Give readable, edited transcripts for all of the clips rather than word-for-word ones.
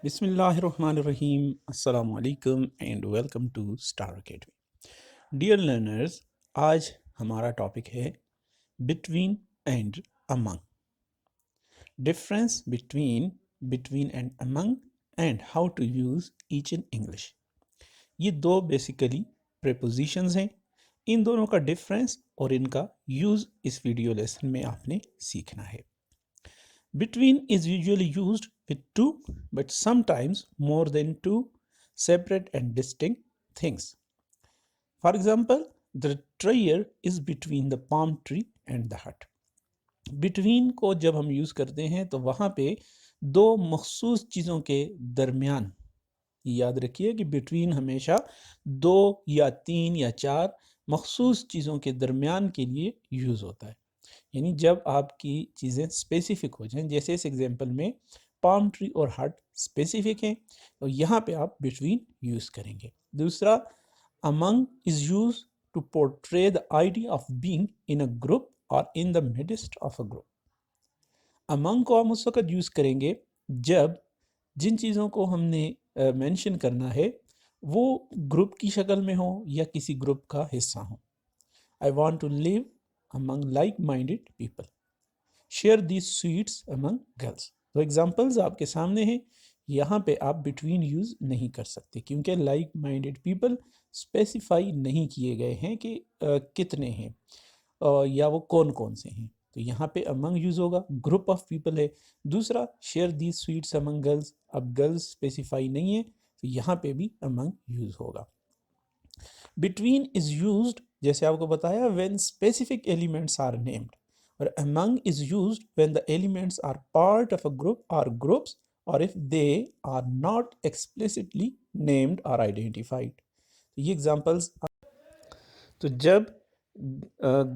Bismillahirrahmanirrahim. Assalamu alaikum and welcome to Star Academy. Dear learners, आज हमारा topic है between and among. Difference between and among and how to use each in English. ये दो basically prepositions हैं. इन दोनों का difference और इनका यूज इस वीडियो लेसन में आपने सीखना है. Between is usually used with two, but sometimes more than two separate and distinct things. For example, the trailer is between the palm tree and the hut. Between को जब हम use करते हैं तो वहाँ पे दो मखसूस चीज़ों के दरमियान, याद रखिए कि between हमेशा दो या तीन या चार मखसूस चीज़ों के दरमियान के लिए यूज़ होता है. यानी जब आपकी चीज़ें स्पेसिफिक हो जाएं, जैसे इस एग्जांपल में पाम ट्री और हट स्पेसिफिक हैं, तो यहाँ पे आप बिटवीन यूज़ करेंगे. दूसरा, among is use to portray the idea of being in a group और in the midst of a group. Among को हम उस वक्त यूज़ करेंगे जब जिन चीज़ों को हमने मेंशन करना है वो ग्रुप की शक्ल में हो या किसी ग्रुप का हिस्सा हो. I want to live among like-minded people. Share these sweets among girls. तो एग्जाम्पल्स आपके सामने हैं. यहाँ पे आप बिटवीन यूज़ नहीं कर सकते क्योंकि लाइक माइंडेड पीपल स्पेसिफाई नहीं किए गए हैं कि कितने हैं या वो कौन कौन से हैं. तो यहाँ पे अमंग यूज़ होगा, ग्रुप ऑफ पीपल है. दूसरा, share these sweets among girls. अब गर्ल्स स्पेसिफाई नहीं है तो यहाँ पे भी अमंग यूज़ होगा. बिटवीन इज़ यूज्ड, जैसे आपको बताया, when specific elements are named, और among is used when the elements are part of a group और ग्रुप्स और if they are not explicitly named और आइडेंटिफाइड. ये एग्जांपल्स. तो जब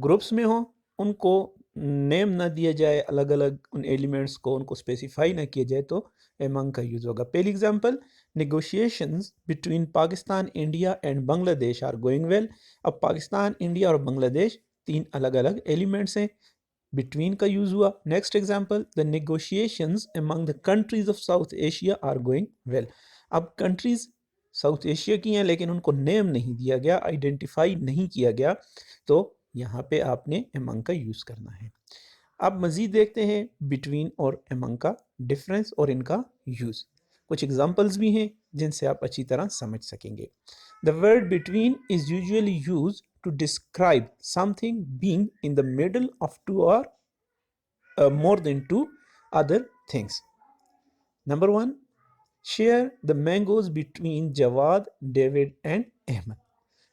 ग्रुप्स में हो, उनको नेम ना दिया जाए, अलग अलग उन एलिमेंट्स को उनको स्पेसिफाई ना किया जाए, तो अमंग का यूज़ होगा. पहली example, negotiations between Pakistan, India and Bangladesh are going well. अब पाकिस्तान, इंडिया और बांग्लादेश तीन अलग अलग एलिमेंट्स हैं, बिटवीन का यूज़ हुआ. Next example, the negotiations among the countries of South Asia are going well. अब कंट्रीज साउथ एशिया की हैं लेकिन उनको नेम नहीं दिया गया, आइडेंटिफाई नहीं किया गया, तो यहाँ पे आपने अमंग का यूज़ करना है. अब मज़ीद देखते हैं बिटवीन और अमंग का डिफरेंस और इनका यूज़. कुछ एग्जांपल्स भी हैं जिनसे आप अच्छी तरह समझ सकेंगे. The word between is usually use to describe something being in the middle of two और more than two other things. Number one, share the mangoes between Jawad, David and Ahmed.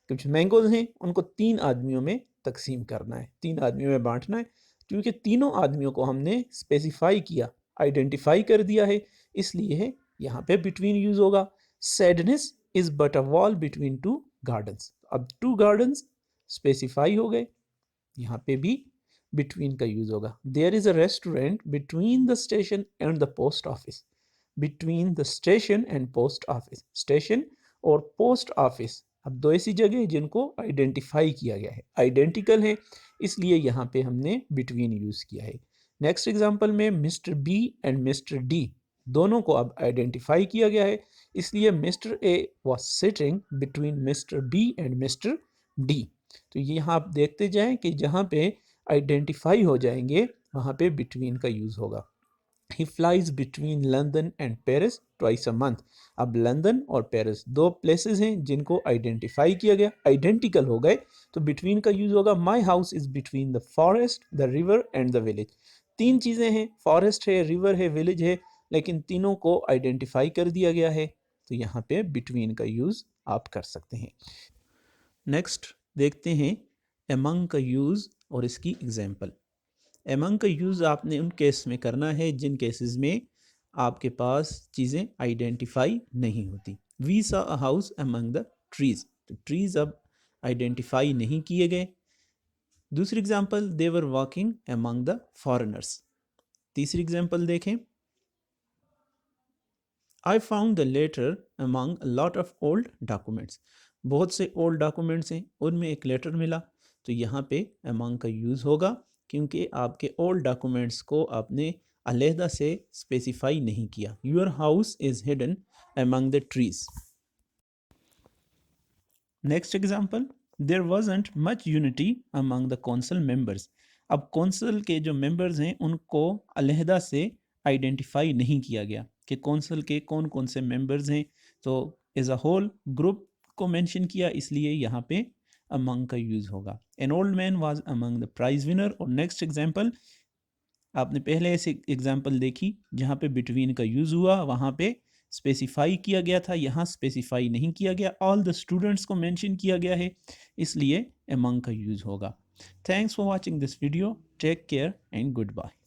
कुछ मैंगोज हैं उनको तीन आदमियों में तकसीम करना है, तीन आदमियों में बांटना है. क्योंकि तीनों आदमियों को हमने स्पेसिफाई किया, आइडेंटिफाई कर दिया है, इसलिए है यहाँ पे बिटवीन यूज होगा. Sadness is but a wall between two gardens. अब टू गार्डन्स स्पेसिफाई हो गए, यहाँ पे भी बिटवीन का यूज होगा. There is a restaurant between the station and the post office. Between the station and post office, station और post office अब दो ऐसी जगह हैं जिनको आइडेंटिफाई किया गया है, आइडेंटिकल है, इसलिए यहाँ पे हमने बिटवीन यूज़ किया है. नेक्स्ट एग्जांपल में mister B and mister D दोनों को अब आइडेंटिफाई किया गया है, इसलिए mister A was sitting between mister B and mister D. तो ये यहाँ आप देखते जाएं कि जहाँ पे आइडेंटिफाई हो जाएंगे वहाँ पे बिटवीन का यूज़ होगा. He flies between London and Paris twice a month. अब लंदन और पेरिस दो प्लेसेस हैं जिनको आइडेंटिफाई किया गया, आइडेंटिकल हो गए, तो बिटवीन का यूज होगा. My house is between the forest, the river and the village. तीन चीज़ें हैं, फॉरेस्ट है, रिवर है, विलेज है, लेकिन तीनों को आइडेंटिफाई कर दिया गया है, तो यहाँ पे बिटवीन का यूज़ आप कर सकते हैं. नेक्स्ट देखते हैं अमंग का यूज़ और इसकी एग्जाम्पल. अमंग का यूज़ आपने उन केस में करना है जिन केसेस में आपके पास चीज़ें आइडेंटिफाई नहीं होती. We saw a house among the trees. तो ट्रीज़ अब आइडेंटिफाई नहीं किए गए. दूसरी example, they were walking among the foreigners. तीसरी एग्जांपल देखें, I found the letter among a lot of old documents. बहुत से ओल्ड डॉक्यूमेंट्स हैं, उनमें एक लेटर मिला, तो यहाँ पे अमंग का यूज़ होगा क्योंकि आपके ओल्ड डॉक्यूमेंट्स को आपने अलहदा से स्पेसिफाई नहीं किया। Your house is hidden among the trees. Next example, there wasn't much unity among the council members. अब कौंसल के जो मेंबर्स हैं उनको अलहदा से आइडेंटिफाई नहीं किया गया कि कौंसल के कौन कौन से मेंबर्स हैं, तो एज अ होल ग्रुप को मेंशन किया, इसलिए यहाँ पे अमंग का यूज़ होगा। An old man was among the prize winner. और नेक्स्ट एग्जाम्पल, आपने पहले ऐसे एग्जाम्पल देखी जहाँ पे बिटवीन का यूज़ हुआ, वहाँ पे स्पेसिफाई किया गया था, यहाँ स्पेसिफाई नहीं किया गया, ऑल द स्टूडेंट्स को मेंशन किया गया है, इसलिए अमंग का यूज़ होगा। Thanks for watching this video, take care and good bye.